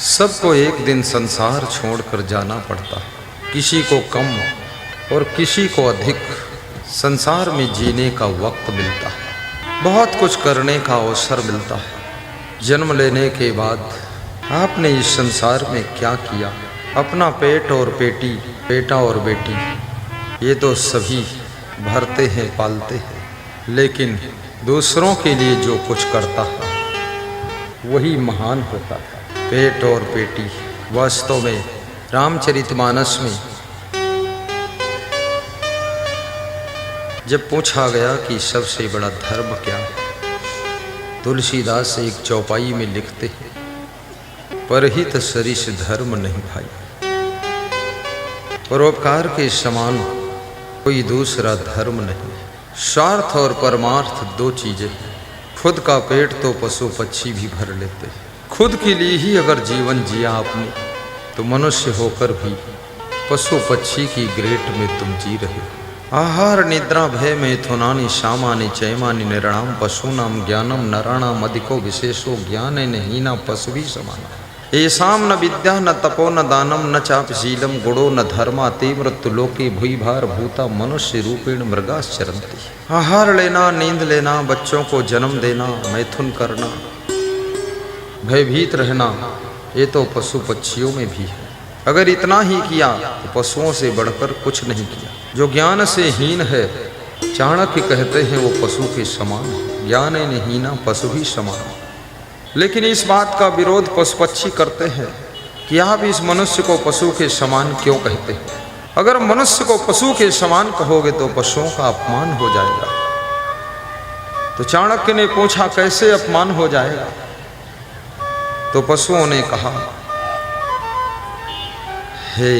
सबको एक दिन संसार छोड़कर जाना पड़ता है, किसी को कम और किसी को अधिक संसार में जीने का वक्त मिलता है, बहुत कुछ करने का अवसर मिलता है। जन्म लेने के बाद आपने इस संसार में क्या किया, अपना पेट और पेटी, बेटा और बेटी, ये तो सभी भरते हैं, पालते हैं, लेकिन दूसरों के लिए जो कुछ करता है वही महान होता है। पेट और बेटी वास्तव में रामचरितमानस में जब पूछा गया कि सबसे बड़ा धर्म क्या है, तुलसीदास एक चौपाई में लिखते हैं, परहित सरिस धर्म नहीं भाई। परोपकार के समान कोई दूसरा धर्म नहीं। स्वार्थ और परमार्थ दो चीजें हैं। खुद का पेट तो पशु पक्षी भी भर लेते हैं। खुद के लिए ही अगर जीवन जिया आपने तो मनुष्य होकर भी पशु पक्षी की ग्रेट में तुम जी रहे हो। आहार निद्रा भय मैथुनानि सामानि चैमानि निर्णाम पशूनाम ज्ञानम नराणाम अधिको विशेषो ज्ञान हीना पशुभि समाना। येषाम न विद्या न तपो न दानम न चापशीलम गुणो न धर्मा ते मृत्युलोके भूई भार भूता मनुष्य रूपेण मृगाश्चरन्ति। आहार लेना, नींद लेना, बच्चों को जन्म देना, मैथुन करना, भयभीत रहना, ये तो पशु पक्षियों में भी है। अगर इतना ही किया तो पशुओं से बढ़कर कुछ नहीं किया। जो ज्ञान से हीन है, चाणक्य कहते हैं वो पशु के समान है। ज्ञान हीना पशु भी समान। लेकिन इस बात का विरोध पशु पक्षी करते हैं कि आप इस मनुष्य को पशु के समान क्यों कहते हैं। अगर मनुष्य को पशु के समान कहोगे तो पशुओं का अपमान हो जाएगा। तो चाणक्य ने पूछा कैसे अपमान हो जाएगा, तो पशुओं ने कहा, हे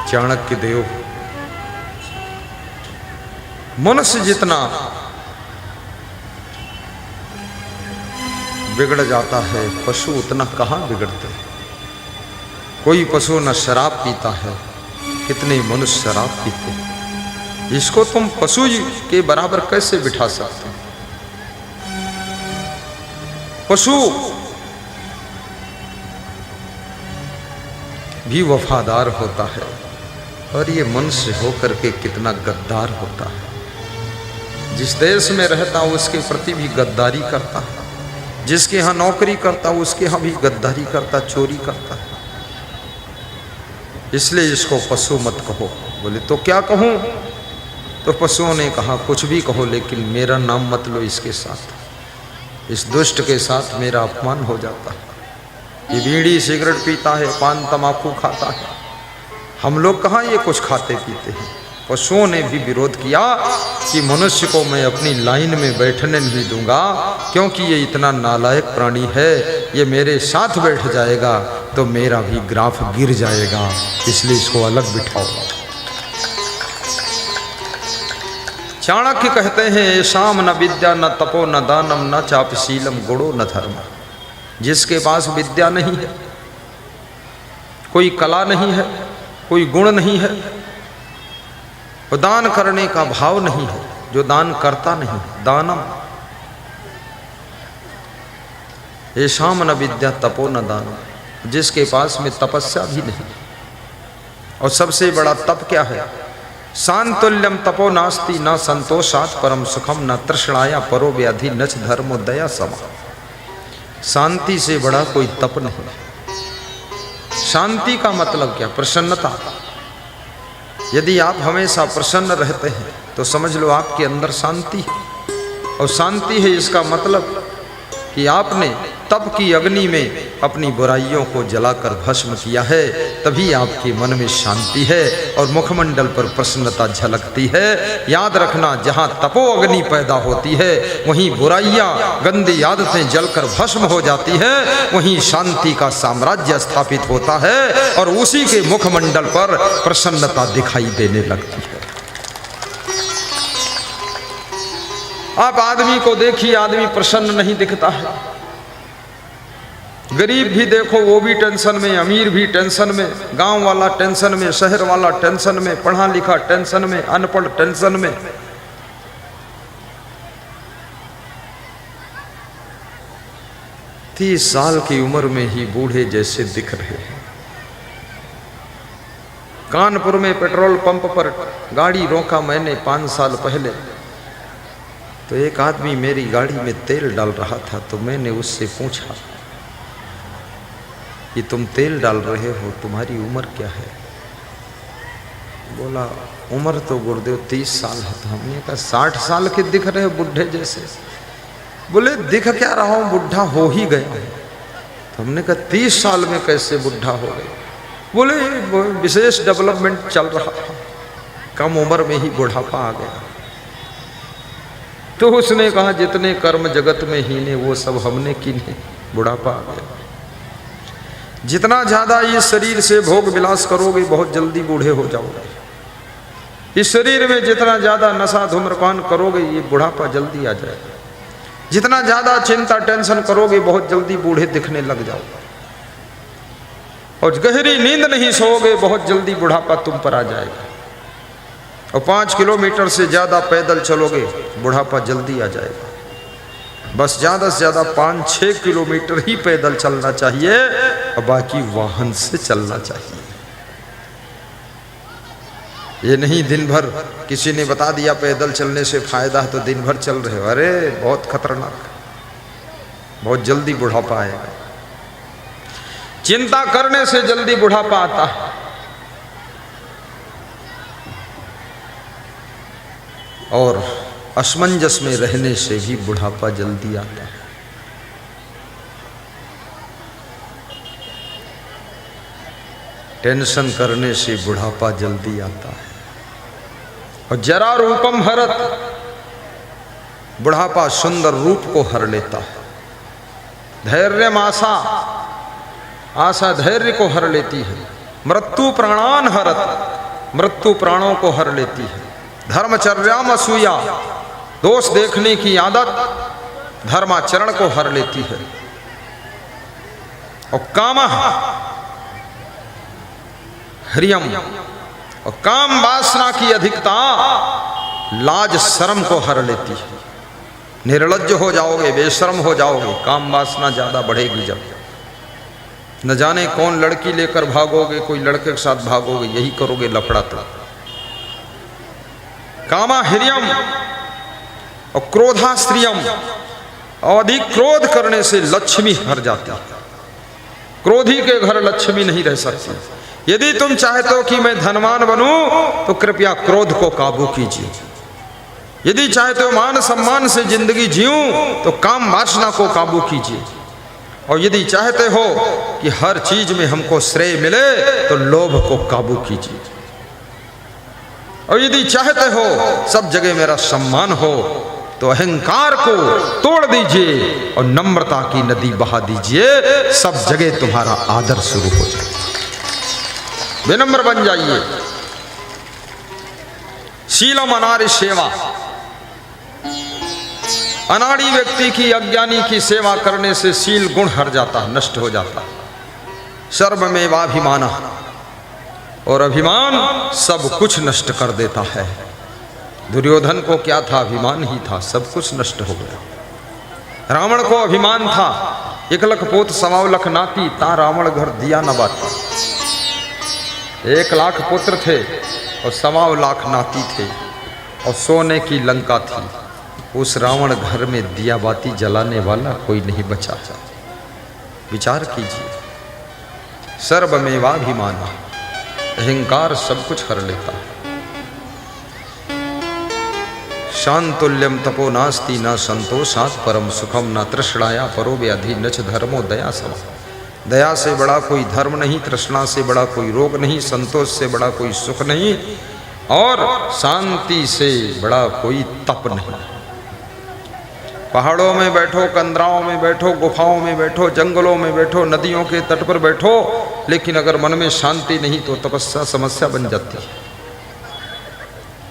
चाणक्य देव, मनुष्य जितना बिगड़ जाता है पशु उतना कहाँ बिगड़ते। कोई पशु न शराब पीता है, कितने मनुष्य शराब पीते हैं। इसको तुम पशु के बराबर कैसे बिठा सकते हो। पशु भी वफादार होता है और ये मनुष्य होकर के कितना गद्दार होता है। जिस देश में रहता है उसके प्रति भी गद्दारी करता है, जिसके यहाँ नौकरी करता है उसके यहाँ भी गद्दारी करता, चोरी करता है। इसलिए इसको पशु मत कहो। बोले तो क्या कहूँ, तो पशुओं ने कहा कुछ भी कहो लेकिन मेरा नाम मत लो इसके साथ। इस दुष्ट के साथ मेरा अपमान हो जाता है। ये बीड़ी सिगरेट पीता है, पान तमाकू खाता है, हम लोग कहाँ ये कुछ खाते पीते हैं। पशुओं ने भी विरोध किया कि मनुष्य को मैं अपनी लाइन में बैठने नहीं दूंगा, क्योंकि ये इतना नालायक प्राणी है, ये मेरे साथ बैठ जाएगा तो मेरा भी ग्राफ गिर जाएगा, इसलिए इसको अलग बिठाओ। चाणक्य कहते हैं, शाम न विद्या न तपो न दानम न चापशीलम गुणो न धर्म। जिसके पास विद्या नहीं है, कोई कला नहीं है, कोई गुण नहीं है, और दान करने का भाव नहीं है, जो दान करता नहीं, दानम येषाम न विद्या तपो न दानम। जिसके पास में तपस्या भी नहीं। और सबसे बड़ा तप क्या है, शांतुल्यम तपो नास्ति न संतोषात् परम सुखम न तृष्णाया परो व्याधि न च धर्मोदया समा। शांति से बड़ा कोई तप नहीं। शांति का मतलब क्या, प्रसन्नता। यदि आप हमेशा प्रसन्न रहते हैं तो समझ लो आपके अंदर शांति है। और शांति है इसका मतलब कि आपने तप की अग्नि में अपनी बुराइयों को जलाकर भस्म किया है, तभी आपके मन में शांति है और मुखमंडल पर प्रसन्नता झलकती है। याद रखना, जहाँ तपो अग्नि पैदा होती है वहीं बुराइयां, गंदी आदतें जलकर भस्म हो जाती है, वहीं शांति का साम्राज्य स्थापित होता है और उसी के मुखमंडल पर प्रसन्नता दिखाई देने लगती है। आप आदमी को देखिए, आदमी प्रसन्न नहीं दिखता है। गरीब भी देखो वो भी टेंशन में, अमीर भी टेंशन में, गांव वाला टेंशन में, शहर वाला टेंशन में, पढ़ा लिखा टेंशन में, अनपढ़ टेंशन में। 30 साल की उम्र में ही बूढ़े जैसे दिख रहे हैं। कानपुर में पेट्रोल पंप पर गाड़ी रोका मैंने 5 साल पहले, तो एक आदमी मेरी गाड़ी में तेल डाल रहा था, तो मैंने उससे पूछा कि तुम तेल डाल रहे हो, तुम्हारी उम्र क्या है? बोला उम्र तो गुरुदेव 30 साल है। तो हमने कहा 60 साल के दिख रहे हो बुढ़े जैसे। बोले दिख क्या रहा हूँ, बुढ़ा हो ही गया हूँ। तो हमने कहा 30 साल में कैसे बुढ़ा हो गए? बोले विशेष डेवलपमेंट चल रहा था, कम उम्र में ही बुढ़ापा आ गया। तो उसने कहा जितने कर्म जगत में हीने वो सब हमने किने, बुढ़ापा आ गया। जितना ज्यादा इस शरीर से भोग विलास करोगे बहुत जल्दी बूढ़े हो जाओगे। इस शरीर में जितना ज्यादा नशा धूम्रपान करोगे ये बुढ़ापा जल्दी आ जाएगा। जितना ज्यादा चिंता टेंशन करोगे बहुत जल्दी बूढ़े दिखने लग जाओगे। और गहरी नींद नहीं सोओगे बहुत जल्दी बुढ़ापा तुम पर आ जाएगा। और 5 किलोमीटर से ज्यादा पैदल चलोगे बुढ़ापा जल्दी आ जाएगा। बस ज्यादा से ज्यादा 5-6 किलोमीटर ही पैदल चलना चाहिए और बाकी वाहन से चलना चाहिए। ये नहीं दिन भर किसी ने बता दिया पैदल चलने से फायदा है तो दिन भर चल रहे हो, अरे बहुत खतरनाक, बहुत जल्दी बुढ़ापा आएगा। चिंता करने से जल्दी बुढ़ापा आता है। और असमंजस में रहने से भी बुढ़ापा जल्दी आता है। टेंशन करने से बुढ़ापा जल्दी आता है। और जरा रूपम हरत, बुढ़ापा सुंदर रूप को हर लेता है। धैर्यम आशा, आशा धैर्य को हर लेती है। मृत्यु प्राणान हरत, मृत्यु प्राणों को हर लेती है। धर्मचर्याम असूया, दोष देखने की आदत धर्माचरण को हर लेती है। और कामः ह्रियम, और काम वासना की अधिकता लाज शर्म को हर लेती है। निर्लज्ज हो जाओगे, बेशर्म हो जाओगे, काम वासना ज्यादा बढ़ेगी। जब न जाने कौन लड़की लेकर भागोगे, कोई लड़के के साथ भागोगे, यही करोगे लफड़ा तो। कामा ह्रियम और क्रोधा स्त्रियम, और अधिक क्रोध करने से लक्ष्मी हर जाती है। क्रोधी के घर लक्ष्मी नहीं रह सकती। यदि तुम चाहते हो कि मैं धनवान बनूं तो कृपया क्रोध को काबू कीजिए। यदि चाहते हो मान सम्मान से जिंदगी जीऊं तो काम वासना को काबू कीजिए। और यदि चाहते हो कि हर चीज में हमको श्रेय मिले तो लोभ को काबू कीजिए। और यदि चाहते हो सब जगह मेरा सम्मान हो तो अहंकार को तोड़ दीजिए और नम्रता की नदी बहा दीजिए। सब जगह तुम्हारा आदर शुरू हो जाए, विनम्र बन जाइए। शीलम अनार्य सेवा, अनाड़ी व्यक्ति की, अज्ञानी की सेवा करने से शील गुण हर जाता है, नष्ट हो जाता है। सर्वमेवाभिमानः, और अभिमान सब कुछ नष्ट कर देता है। दुर्योधन को क्या था? अभिमान ही था, सब कुछ नष्ट हो गया। रावण को अभिमान था, 1 लख पोत 1.25 लाख नाती, ता रावण घर दिया न बाती। 1 लाख पुत्र थे और 1.25 लाख नाती थे और सोने की लंका थी। उस रावण घर में दिया बाती जलाने वाला कोई नहीं बचा। विचार कीजिए। सर्वमेवाभिमानः, अहंकार सब कुछ कर लेता है। शांतुल्यम तपो नास्ति न संतोषात् परम सुखम, न तृष्णाया परो व्याधि न च धर्मो दया सम। दया से बड़ा कोई धर्म नहीं, तृष्णा से बड़ा कोई रोग नहीं, संतोष से बड़ा कोई सुख नहीं, और शांति से बड़ा कोई तप नहीं। पहाड़ों में बैठो, कंदराओं में बैठो, गुफाओं में बैठो, जंगलों में बैठो, नदियों के तट पर बैठो, लेकिन अगर मन में शांति नहीं तो तपस्या समस्या बन जाती है।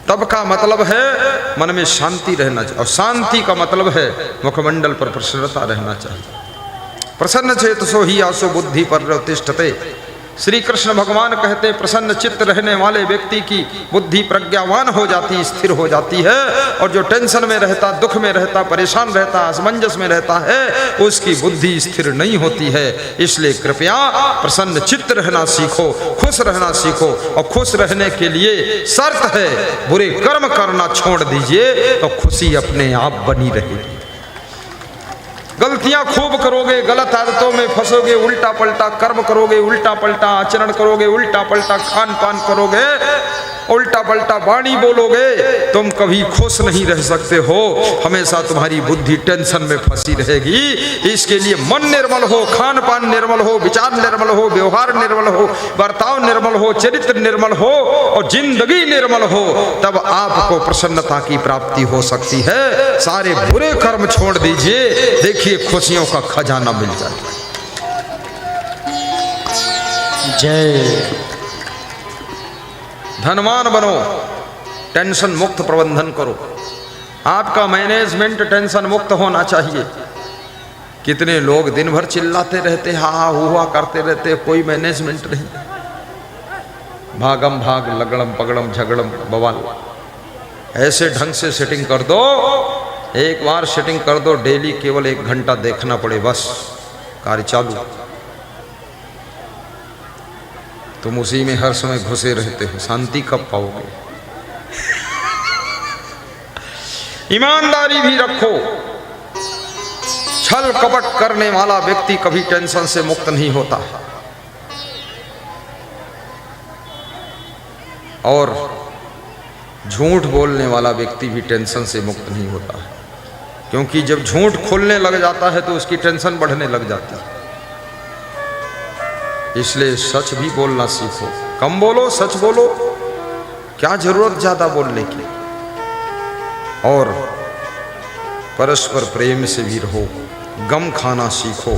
तप का मतलब है मन में शांति रहना चाहिए, और शांति का मतलब है मुखमंडल पर प्रसन्नता रहना चाहिए। प्रसन्न चेतसो ही आसो बुद्धि पर्यवतिष्ठते, श्री कृष्ण भगवान कहते प्रसन्न चित्त रहने वाले व्यक्ति की बुद्धि प्रज्ञावान हो जाती, स्थिर हो जाती है, और जो टेंशन में रहता, दुख में रहता, परेशान रहता, असमंजस में रहता है, उसकी बुद्धि स्थिर नहीं होती है। इसलिए कृपया प्रसन्न चित्त रहना सीखो, खुश रहना सीखो, और खुश रहने के लिए शर्त है बुरे कर्म करना छोड़ दीजिए तो खुशी अपने आप बनी रहेगी। गलतियां खूब करोगे, गलत आदतों में फंसोगे, उल्टा पलटा कर्म करोगे, उल्टा पलटा आचरण करोगे, उल्टा पलटा खान पान करोगे, उल्टा पलटा वाणी बोलोगे, तुम कभी खुश नहीं रह सकते हो। हमेशा तुम्हारी बुद्धि टेंशन में फंसी रहेगी। इसके लिए मन निर्मल हो, खान पान निर्मल हो, विचार निर्मल हो, व्यवहार निर्मल हो, बर्ताव निर्मल हो, चरित्र निर्मल हो और जिंदगी निर्मल हो, तब आपको प्रसन्नता की प्राप्ति हो सकती है। सारे बुरे कर्म छोड़ दीजिए, देखिए खुशियों का खजाना मिल जाएगा। जय। धनवान बनो, टेंशन मुक्त प्रबंधन करो। आपका मैनेजमेंट टेंशन मुक्त होना चाहिए। कितने लोग दिन भर चिल्लाते रहते, हा हुआ करते रहते, कोई मैनेजमेंट नहीं। भागम भाग, लगड़म पगड़म, झगड़म बवाल। ऐसे ढंग से सेटिंग कर दो, एक बार सेटिंग कर दो, डेली केवल 1 घंटा देखना पड़े, बस कार्य चालू। तुम उसी में हर समय घुसे रहते हो, शांति कब पाओगे? ईमानदारी भी रखो। छल कपट करने वाला व्यक्ति कभी टेंशन से मुक्त नहीं होता, और झूठ बोलने वाला व्यक्ति भी टेंशन से मुक्त नहीं होता है, क्योंकि जब झूठ खुलने लग जाता है तो उसकी टेंशन बढ़ने लग जाती है। इसलिए सच भी बोलना सीखो। कम बोलो, सच बोलो, क्या जरूरत ज्यादा बोलने की। और परस्पर प्रेम से भी रहो, गम खाना सीखो।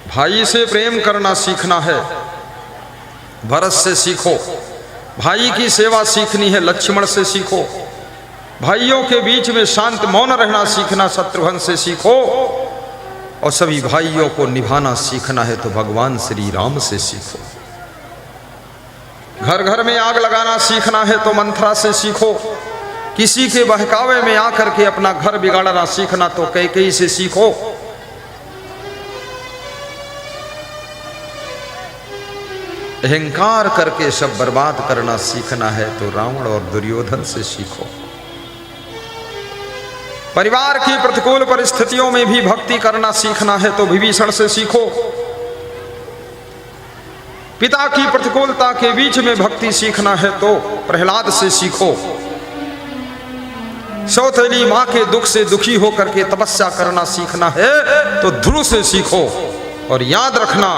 भाई से प्रेम करना सीखना है, भरत से सीखो। भाई की सेवा सीखनी है, लक्ष्मण से सीखो। भाइयों के बीच में शांत मौन रहना सीखना, शत्रुघ्न से सीखो। और सभी भाइयों को निभाना सीखना है तो भगवान श्री राम से सीखो। घर घर में आग लगाना सीखना है तो मंथरा से सीखो। किसी के बहकावे में आकर के अपना घर बिगाड़ना सीखना तो कैकेयी से सीखो। अहंकार करके सब बर्बाद करना सीखना है तो रावण और दुर्योधन से सीखो। परिवार की प्रतिकूल परिस्थितियों में भी भक्ति करना सीखना है तो विभीषण से सीखो। पिता की प्रतिकूलता के बीच में भक्ति सीखना है तो प्रहलाद से सीखो। सौतेली मां के दुख से दुखी होकर के तपस्या करना सीखना है तो ध्रुव से सीखो। और याद रखना,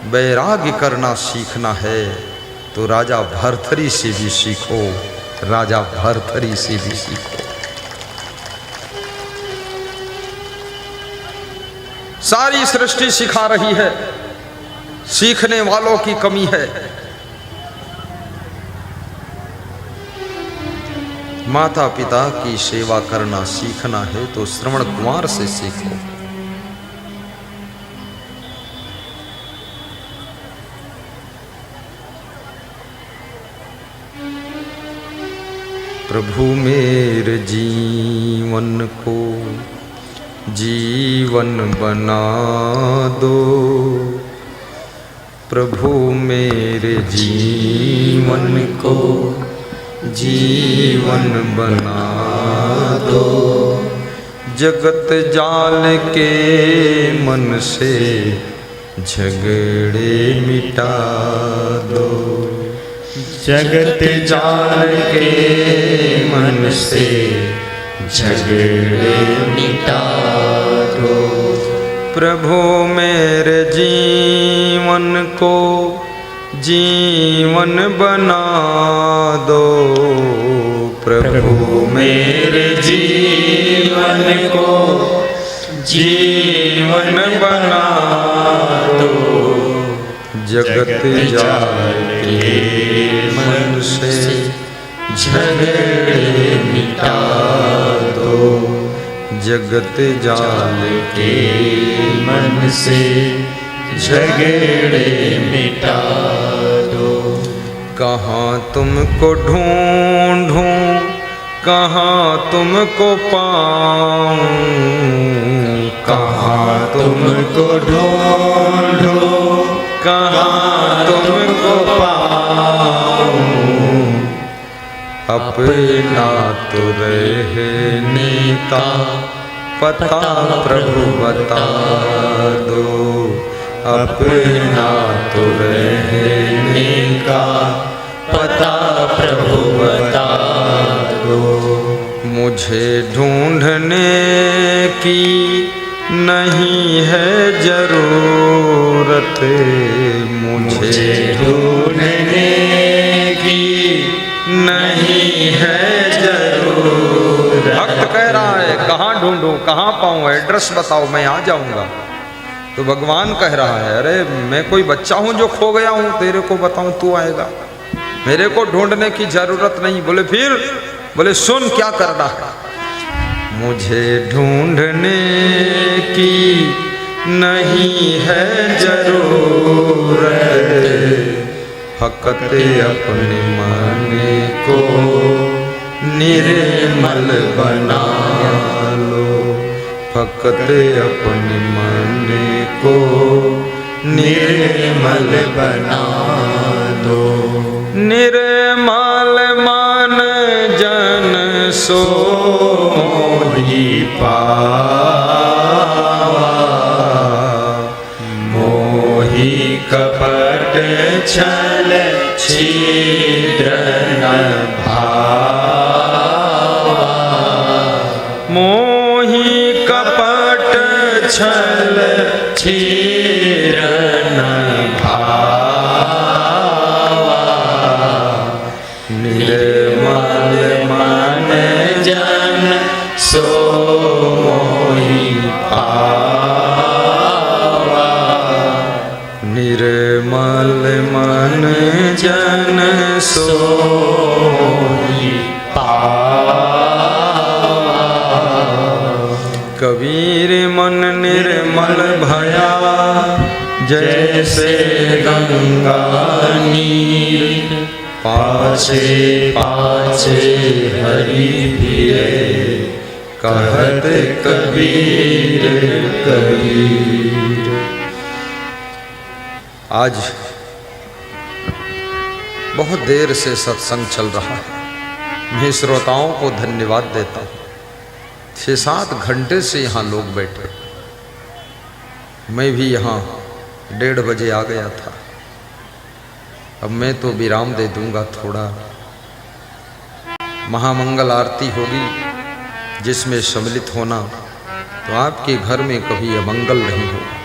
वैराग्य करना सीखना है तो राजा भर्तृहरि से भी सीखो, राजा भर्तृहरि से भी सीखो। सारी सृष्टि सिखा रही है, सीखने वालों की कमी है। माता पिता की सेवा करना सीखना है तो श्रवण कुमार से सीखो। प्रभु मेरे जीवन को जीवन बना दो, प्रभु मेरे जीवन को जीवन बना दो। जगत जाल के मन से झगड़े मिटा दो, जगत जाल के मन से झगड़े मिटा दो। प्रभु मेरे जीवन को जीवन बना दो, प्रभु मेरे जीवन को जीवन बना दो। जगत जाल के मन से झगड़े मिटा दो, जगत जाल के मन से झगड़े मिटा दो। कहाँ तुमको ढूंढूं, कहाँ तुमको पाऊं, कहाँ तुमको ढूंढूं, कहाँ तुमको पाऊं, अपना तो रहने का पता प्रभु बता दो, अपना तो रहने का पता प्रभु बता दो। मुझे ढूंढने की नहीं है जरूरत, मुझे ढूंढने की नहीं है जरूरत। भक्त कह रहा है कहाँ ढूंढूं, कहाँ पाऊं, एड्रेस बताओ मैं आ जाऊंगा। तो भगवान कह रहा है अरे मैं कोई बच्चा हूं जो खो गया हूं, तेरे को बताऊं तू आएगा, मेरे को ढूंढने की जरूरत नहीं। बोले फिर, बोले सुन क्या करना है। मुझे ढूंढने की नहीं है जरूरत, फकत अपने मन को निर्मल बना लो, फकत अपने मन को निर्मल बना दो। निर्मल मन जन सो मोहि पावा, मोहि कपट छल छिद्र न भावा, मोहि कपट छल छिद्र न भावा, निर्मल मन जन सो मोहि पावा, निर्मल मन जन सो मोहि पावा। कबीर मन निर्मल भया, जैसे गंगा नीर, पाछे पाछे हरि फिरे, कहत कबीर कबीर। आज बहुत देर से सत्संग चल रहा है, मैं श्रोताओं को धन्यवाद देता हूँ। 6-7 घंटे से यहाँ लोग बैठे, मैं भी यहाँ 1:30 बजे आ गया था। अब मैं तो विराम दे दूंगा थोड़ा, महामंगल आरती होगी जिसमें सम्मिलित होना, तो आपके घर में कभी अमंगल नहीं होगा।